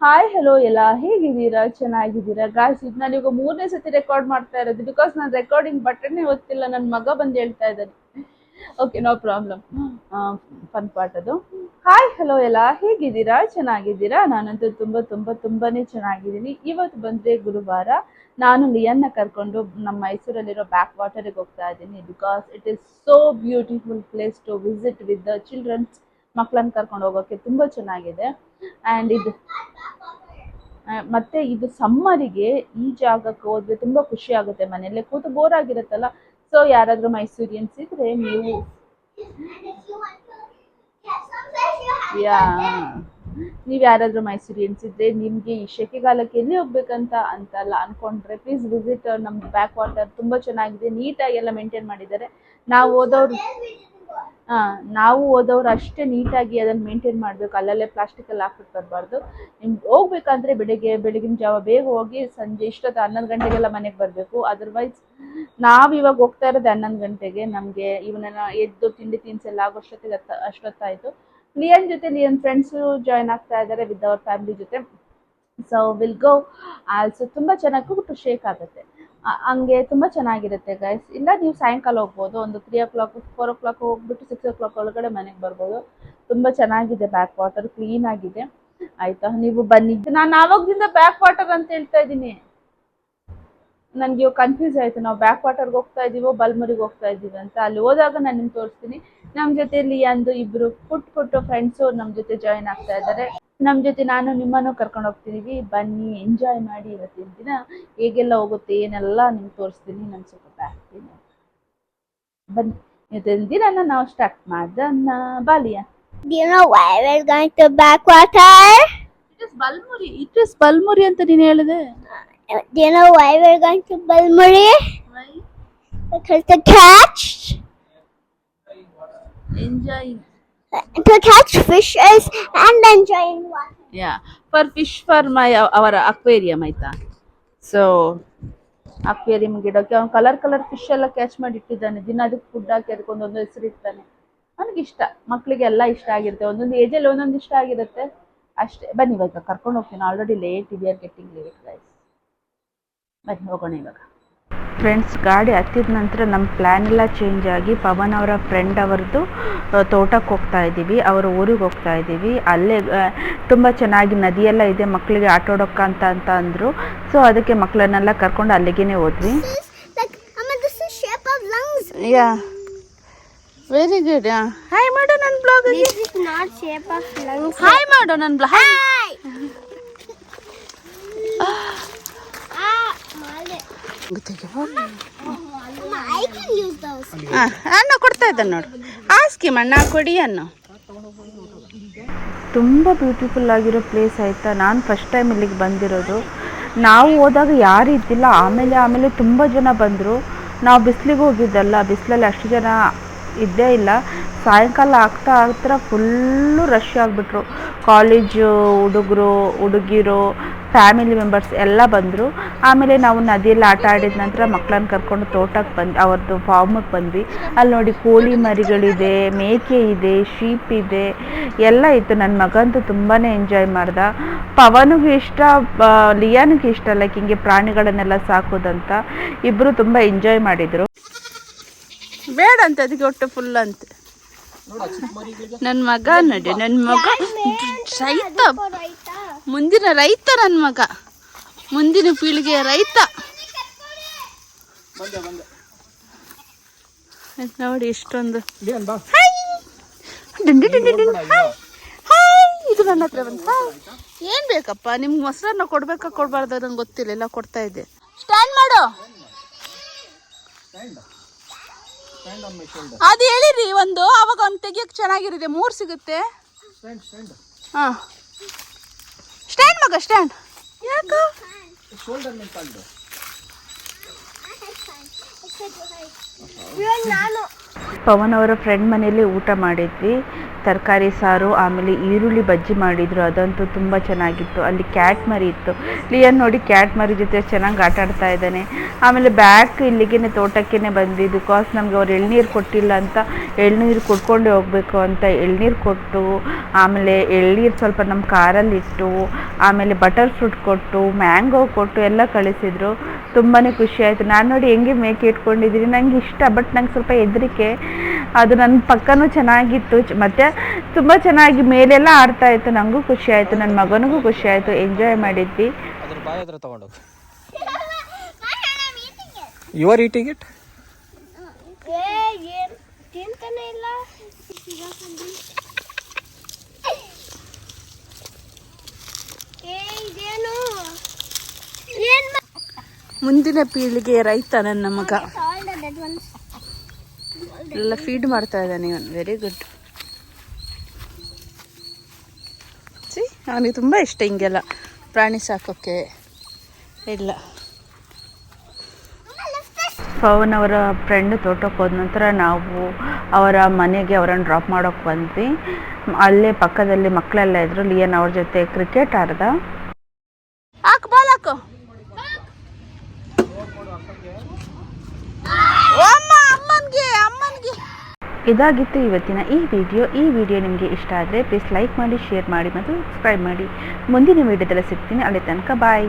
Hi hello ಎಲ್ಲ ಹೇಗಿದ್ದೀರಾ? ಚೆನ್ನಾಗಿದ್ದೀರಾ? ಗಾಯ್ಸ್, ಇದು ನಾನು ಇವಾಗ 3ನೇ ಸತಿ ರೆಕಾರ್ಡ್ ಮಾಡ್ತಾ ಇರೋದು. ಬಿಕಾಸ್ ನಾನು ರೆಕಾರ್ಡಿಂಗ್ ಬಟನ್ನೇ ಗೊತ್ತಿಲ್ಲ. ನನ್ನ ಮಗ ಬಂದು ಹೇಳ್ತಾ ಇದ್ದಾನೆ. Okay, no problem. Fun part ಅದು. ಹಾಯ್ ಹಲೋ ಎಲ್ಲ ಹೇಗಿದ್ದೀರಾ? ಚೆನ್ನಾಗಿದ್ದೀರಾ? ನಾನಂತೂ ತುಂಬಾನೇ ಚೆನ್ನಾಗಿದ್ದೀನಿ. ಇವತ್ತು ಬಂದರೆ ಗುರುವಾರ. ನಾನು ಲಿಯನ್ನ ಕರ್ಕೊಂಡು ನಮ್ಮ ಮೈಸೂರಲ್ಲಿರೋ ಬ್ಯಾಕ್ ವಾಟರಿಗೆ ಹೋಗ್ತಾ ಇದ್ದೀನಿ. Because it is so beautiful place to visit with the childrens. ಮಕ್ಕಳನ್ನ ಕರ್ಕೊಂಡು ಹೋಗೋಕ್ಕೆ ತುಂಬ ಚೆನ್ನಾಗಿದೆ. ಆ್ಯಂಡ್ ಮತ್ತೆ ಇದು ಸಮ್ಮರಿಗೆ ಈ ಜಾಗಕ್ಕೆ ಹೋದ್ರೆ ತುಂಬಾ ಖುಷಿ ಆಗುತ್ತೆ. ಮನೆಯಲ್ಲೇ ಕೂತು ಬೋರ್ ಆಗಿರುತ್ತಲ್ಲ. ಸೊ ಯಾರಾದ್ರೂ ಮೈಸೂರಿಯನ್ಸ್ ಇದ್ರೆ ನೀವು ಯಾರಾದ್ರೂ ಮೈಸೂರಿಯನ್ಸ್ ಇದ್ರೆ ನಿಮ್ಗೆ ಈ ಸೆಕೆಗಾಲಕ್ಕೆ ಎಲ್ಲಿ ಹೋಗ್ಬೇಕಂತ ಅಂತಲ್ಲ ಅನ್ಕೊಂಡ್ರೆ ಪ್ಲೀಸ್ ವಿಸಿಟ್ ನಮ್ಮ ಬ್ಯಾಕ್ ವಾಟರ್. ತುಂಬಾ ಚೆನ್ನಾಗಿದೆ, ನೀಟಾಗಿ ಎಲ್ಲ ಮೇಂಟೈನ್ ಮಾಡಿದ್ದಾರೆ. ನಾವು ಓದೋರು ಅಷ್ಟೇ ನೀಟಾಗಿ ಅದನ್ನು ಮೇಂಟೈನ್ ಮಾಡಬೇಕು. ಅಲ್ಲಲ್ಲೇ ಪ್ಲಾಸ್ಟಿಕ್ ಎಲ್ಲ ಹಾಕ್ಬಿಟ್ಟು ಬರಬಾರ್ದು. ನಿಮ್ಗೆ ಹೋಗ್ಬೇಕಂದ್ರೆ ಬೆಳಗಿನ ಜಾವ ಬೇಗ ಹೋಗಿ ಸಂಜೆ 11 ಗಂಟೆಗೆಲ್ಲ ಮನೆಗೆ ಬರಬೇಕು. ಅದರ್ವೈಸ್ ನಾವು ಇವಾಗ ಹೋಗ್ತಾ ಇರೋದು 11 ಗಂಟೆಗೆ. ನಮಗೆ ಇವನನ್ನ ಎದ್ದು ತಿಂಡಿ ತಿನಿಸೆಲ್ಲ ಆಗೋಷ್ಟೊತ್ತಿಗೆ ಅಷ್ಟೊತ್ತಾಯಿತು. ಲಿಯನ್ ಫ್ರೆಂಡ್ಸು ಜಾಯ್ನ್ ಆಗ್ತಾ ಇದ್ದಾರೆ ವಿತ್ ಅವರ್ ಫ್ಯಾಮಿಲಿ ಜೊತೆ. So will go also. ತುಂಬ ಚೆನ್ನಾಗಿ ಕೂತು ಶೇಕ್ ಆಗುತ್ತೆ. ಹಂಗೆ ತುಂಬ ಚೆನ್ನಾಗಿರುತ್ತೆ ಗೈಸ್. ಇಲ್ಲ ನೀವು ಸಾಯಂಕಾಲ ಹೋಗ್ಬೋದು. ಒಂದು 3 o'clock 4 o'clock ಹೋಗ್ಬಿಟ್ಟು 6 o'clock ಒಳಗಡೆ ಮನೆಗೆ ಬರ್ಬೋದು. ತುಂಬ ಚೆನ್ನಾಗಿದೆ ಬ್ಯಾಕ್ ವಾಟರ್, ಕ್ಲೀನ್ ಆಗಿದೆ. ಆಯಿತಾ, ನೀವು ಬನ್ನಿ. ನಾನು ಆವಾಗದಿಂದ ಬ್ಯಾಕ್ ವಾಟರ್ ಅಂತ ಹೇಳ್ತಾ ಇದ್ದೀನಿ. ನನಗೆ ಇವಾಗ ಕನ್ಫ್ಯೂಸ್ ಆಯಿತು. ನಾವು ಬ್ಯಾಕ್ ವಾಟರ್ಗೆ ಹೋಗ್ತಾ ಇದ್ದೀವೋ ಬಲ್ಮುರಿಗೆ ಹೋಗ್ತಾ ಇದ್ದೀವಿ ಅಂತ. ಅಲ್ಲಿ ಹೋದಾಗ ನಾನು ನಿಮ್ಗೆ ತೋರಿಸ್ತೀನಿ. ನಮ್ಮ ಜೊತೆಯಲ್ಲಿ ಇಬ್ಬರು ಪುಟ್ಟ ಫ್ರೆಂಡ್ಸು ನಮ್ಮ ಜೊತೆ ಜಾಯಿನ್ ಆಗ್ತಾ ಇದ್ದಾರೆ. ನಮ್ಮ ಜೊತೆ ನಾನು ನಿಮ್ಮನ್ನು ಕರ್ಕೊಂಡು ಹೋಗ್ತಿದ್ದೀವಿ. ಬನ್ನಿ, ಎಂಜಾಯ್ ಮಾಡಿ. ಇವತ್ತಿನ ದಿನ ಹೇಗೆಲ್ಲ ಹೋಗುತ್ತೆ ಏನೆಲ್ಲ ನಿಮ್ಗೆ ತೋರಿಸ್ತೀನಿ. ನಾನು ಸ್ವಲ್ಪ ಬ್ಯಾಗ್ತೀನಿ. ಬನ್ನಿ, ಇವತ್ತಿನ ದಿನ ನಾವು ಸ್ಟಾರ್ಟ್ ಮಾಡೋಣ. ಬಾಲಿಯ. Do you know why we're going to backwater? It is Balmuri ಅಂತ ನೀನು ಹೇಳಿದೆ. Do you know why we're going to Balmuri? Why? Because to catch fishes and enjoying water. Yeah, for fish for our aquarium ಆಯ್ತಾ. So aquarium ಗಿಡಕ್ಕೆ ಅವ್ನು colour fish ಎಲ್ಲ catch ಮಾಡಿ ಇಟ್ಟಿದ್ದಾನೆ. ದಿನ ಅದಕ್ಕೆ ಫುಡ್ ಹಾಕಿ ಅದಕ್ಕೊಂದೊಂದು ಹೆಸರು ಇರ್ತಾನೆ. ನನಗಿಷ್ಟ, ಮಕ್ಕಳಿಗೆ ಎಲ್ಲ ಇಷ್ಟ ಆಗಿರುತ್ತೆ. ಒಂದೊಂದು ಏಜಲ್ಲಿ ಒಂದೊಂದು ಇಷ್ಟ ಆಗಿರುತ್ತೆ ಅಷ್ಟೇ. ಬನ್ನಿ ಇವಾಗ ಕರ್ಕೊಂಡು ಹೋಗ್ತೀನಿ. Already late, we are getting late guys. ಬನ್ನಿ ಹೋಗೋಣ ಇವಾಗ. ಫ್ರೆಂಡ್ಸ್, ಗಾಡಿ ಹತ್ತಿದ ನಂತರ ನಮ್ಮ ಪ್ಲ್ಯಾನ್ ಎಲ್ಲ ಚೇಂಜ್ ಆಗಿ ಪವನ್ ಅವರ ಫ್ರೆಂಡ್ ಅವರದ್ದು ತೋಟಕ್ಕೆ ಹೋಗ್ತಾ ಇದ್ದೀವಿ. ಅವರ ಊರಿಗೆ ಹೋಗ್ತಾ ಇದ್ದೀವಿ. ಅಲ್ಲೇ ತುಂಬ ಚೆನ್ನಾಗಿ ನದಿಯೆಲ್ಲ ಇದೆ, ಮಕ್ಕಳಿಗೆ ಆಟೋಡೋಕ್ಕಂತ ಅಂದರು. ಸೊ ಅದಕ್ಕೆ ಮಕ್ಕಳನ್ನೆಲ್ಲ ಕರ್ಕೊಂಡು ಅಲ್ಲಿಗೇ ಹೋದ್ವಿ. ಯಾ, ವೆರಿ ಗುಡ್. ಹಾಯ್ ಮಾಡು ನನ್ನ ಬ್ಲಾಗ್. ಹಾಯ್ ಮಾಡು ನನ್ನ ಬ್ಲಾಗ್. ಅನ್ನ ಕೊಡ್ತಾ ಇದ್ದಾನೆ ನೋಡು. ಆಸ್ಕಿ ಮಣ್ಣ ಕೊಡಿ ಅನ್ನು. ತುಂಬ ಬ್ಯೂಟಿಫುಲ್ ಆಗಿರೋ ಪ್ಲೇಸ್ ಆಯಿತಾ. ನಾನು ಫಸ್ಟ್ ಟೈಮ್ ಇಲ್ಲಿಗೆ ಬಂದಿರೋದು. ನಾವು ಹೋದಾಗ ಯಾರು ಇದ್ದಿಲ್ಲ. ಆಮೇಲೆ ತುಂಬ ಜನ ಬಂದರು. ನಾವು ಬಿಸಿಲಿಗೆ ಹೋಗಿದ್ದಲ್ಲ, ಬಿಸಿಲಲ್ಲಿ ಅಷ್ಟು ಜನ ಇದ್ದೇ ಇಲ್ಲ. ಸಾಯಂಕಾಲ ಆಗ್ತಾ ಫುಲ್ಲು ರಶ್ ಆಗಿಬಿಟ್ರು. ಕಾಲೇಜು ಹುಡುಗಿರು ಫ್ಯಾಮಿಲಿ ಮೆಂಬರ್ಸ್ ಎಲ್ಲ ಬಂದರು. ಆಮೇಲೆ ನಾವು ನದಿಯಲ್ಲಿ ಆಟ ಆಡಿದ ನಂತರ ಮಕ್ಕಳನ್ನ ಕರ್ಕೊಂಡು ತೋಟಕ್ಕೆ ಅವ್ರದ್ದು ಫಾರ್ಮಿಗೆ ಬಂದ್ವಿ. ಅಲ್ಲಿ ನೋಡಿ ಕೋಳಿ ಮರಿಗಳಿದೆ, ಮೇಕೆ ಇದೆ, ಶೀಪ್ ಇದೆ, ಎಲ್ಲ ಇತ್ತು. ನನ್ನ ಮಗಂತೂ ತುಂಬಾ ಎಂಜಾಯ್ ಮಾಡ್ದ. ಪವನಿಗೂ ಇಷ್ಟ, ಲಿಯಾನಿಗೂ ಇಷ್ಟ, ಲೈಕ್ ಹಿಂಗೆ ಪ್ರಾಣಿಗಳನ್ನೆಲ್ಲ ಸಾಕೋದಂತ. ಇಬ್ಬರು ತುಂಬ ಎಂಜಾಯ್ ಮಾಡಿದರು. ಬೇಡ ಅಂತ ಅದಕ್ಕೆ ಹೊಟ್ಟೆ ಫುಲ್ ಅಂತ. ನನ್ನ ಮಗ ನೋಡಿ, ನನ್ನ ಮಗ ರೈತ, ಮುಂದಿನ ರೈತ. ನನ್ನ ಮಗ ಮುಂದಿನ ಪೀಳಿಗೆಯ ರೈತ ನೋಡಿ. ಎಷ್ಟೊಂದು ಇದು ನನ್ನ ಹತ್ರ ಬಂದು ಏನ್ ಬೇಕಪ್ಪ ನಿಮ್ಗೆ? ಮೊಸರನ್ನ ಕೊಡ್ಬೇಕಾ ಕೊಡ್ಬಾರ್ದ ನಂಗೆ ಗೊತ್ತಿಲ್ಲ. ಎಲ್ಲ ಕೊಡ್ತಾ ಇದ್ದೆ. ಸ್ಟ್ಯಾಂಡ್ ಮಾಡು. ಅದು ಹೇಳಿರಿ ಒಂದು, ಅವಾಗ ಒಂದು ತೆಗಿಯಕ್ಕೆ ಚೆನ್ನಾಗಿರುತ್ತೆ. 3 ಸಿಗುತ್ತೆ. ಹಾಂ, ಸ್ಟ್ಯಾಂಡ್ ಮಗ, ಸ್ಟ್ಯಾಂಡ್. ಯಾಕ ಪವನ್ ಅವರ ಫ್ರೆಂಡ್ ಮನೆಯಲ್ಲಿ ಊಟ ಮಾಡಿದ್ವಿ. ತರಕಾರಿ ಸಾರು, ಆಮೇಲೆ ಈರುಳ್ಳಿ ಬಜ್ಜಿ ಮಾಡಿದರು, ಅದಂತೂ ತುಂಬ ಚೆನ್ನಾಗಿತ್ತು. ಅಲ್ಲಿ ಕ್ಯಾಟ್ ಮರಿ ಇತ್ತು. ಲಿಯನ್ ನೋಡಿ ಕ್ಯಾಟ್ ಮರಿ ಜೊತೆ ಚೆನ್ನಾಗಿ ಆಟ ಆಡ್ತಾ ಇದ್ದಾನೆ. ಆಮೇಲೆ ಬ್ಯಾಕ್ ಇಲ್ಲಿಗೆ ತೋಟಕ್ಕೇ ಬಂದ್ವಿ, ಬಿಕಾಸ್ ನಮಗೆ ಅವ್ರು ಎಳ್ನೀರು ಕೊಟ್ಟಿಲ್ಲ ಅಂತ, ಎಳ್ನೀರು ಕೊಡ್ಕೊಂಡೆ ಹೋಗಬೇಕು ಅಂತ ಎಳ್ನೀರು ಕೊಟ್ಟು, ಆಮೇಲೆ ಎಳ್ನೀರು ಸ್ವಲ್ಪ ನಮ್ಮ ಕಾರಲ್ಲಿಟ್ಟು, ಆಮೇಲೆ ಬಟರ್ ಫ್ರೂಟ್ ಕೊಟ್ಟು, ಮ್ಯಾಂಗೋ ಕೊಟ್ಟು ಎಲ್ಲ ಕಳಿಸಿದರು. ತುಂಬಾ ಖುಷಿ ಆಯಿತು. ನಾನು ನೋಡಿ ಹೆಂಗೆ ಮೇಕೆ ಇಟ್ಕೊಂಡಿದ್ದೀನಿ, ನನಗೆ ಇಷ್ಟ, ಬಟ್ ನಂಗೆ ಸ್ವಲ್ಪ ಹೆದರಿಕೆ. ಅದು ನನ್ನ ಪಕ್ಕನೂ ಚೆನ್ನಾಗಿತ್ತು, ಮತ್ತು ತುಂಬ ಚೆನ್ನಾಗಿ ಮೇಲೆಲ್ಲ ಆಡ್ತಾ ಇತ್ತು. ನನಗೂ ಖುಷಿ ಆಯಿತು, ನನ್ನ ಮಗನಿಗೂ ಖುಷಿ ಆಯಿತು, ಎಂಜಾಯ್ ಮಾಡಿದ್ವಿ. You are eating it? ಮುಂದಿನ ಪೀಳಿಗೆ ರೈತ ನನ್ನ ಮಗ ಎಲ್ಲ ಫೀಡ್ ಮಾಡ್ತಾ ಇದ್ದಾನೆ ಇವನು. Very good. ಅವನಿಗೆ ತುಂಬ ಇಷ್ಟ ಹಿಂಗೆಲ್ಲ ಪ್ರಾಣಿ ಸಾಕೋಕ್ಕೆ ಇಲ್ಲ. ಪವನ್ ಅವರ ಫ್ರೆಂಡ್ ತೋಟಕ್ಕೆ ಹೋದ ನಂತರ ನಾವು ಅವರ ಮನೆಗೆ ಅವರನ್ನು ಡ್ರಾಪ್ ಮಾಡೋಕ್ಕೆ ಬಂದ್ವಿ. ಅಲ್ಲೇ ಪಕ್ಕದಲ್ಲಿ ಮಕ್ಕಳೆಲ್ಲ ಇದ್ರು. ಲಿಯನ್ ಅವ್ರ ಜೊತೆ ಕ್ರಿಕೆಟ್ ಆಡ್ದ. ಹಾಕು ಬಾಲ್ ಹಾಕು. ಇದಾಗಿತ್ತು ಇವತ್ತಿನ ಈ ವಿಡಿಯೋ ನಿಮಗೆ ಇಷ್ಟ ಆದರೆ ಪ್ಲೀಸ್ ಲೈಕ್ ಮಾಡಿ, ಶೇರ್ ಮಾಡಿ ಮತ್ತು ಸಬ್ಸ್ಕ್ರೈಬ್ ಮಾಡಿ. ಮುಂದಿನ ವಿಡಿಯೋದಲ್ಲ ಸಿಗ್ತೀನಿ. ಅಲ್ಲಿ ತನಕ ಬಾಯ್.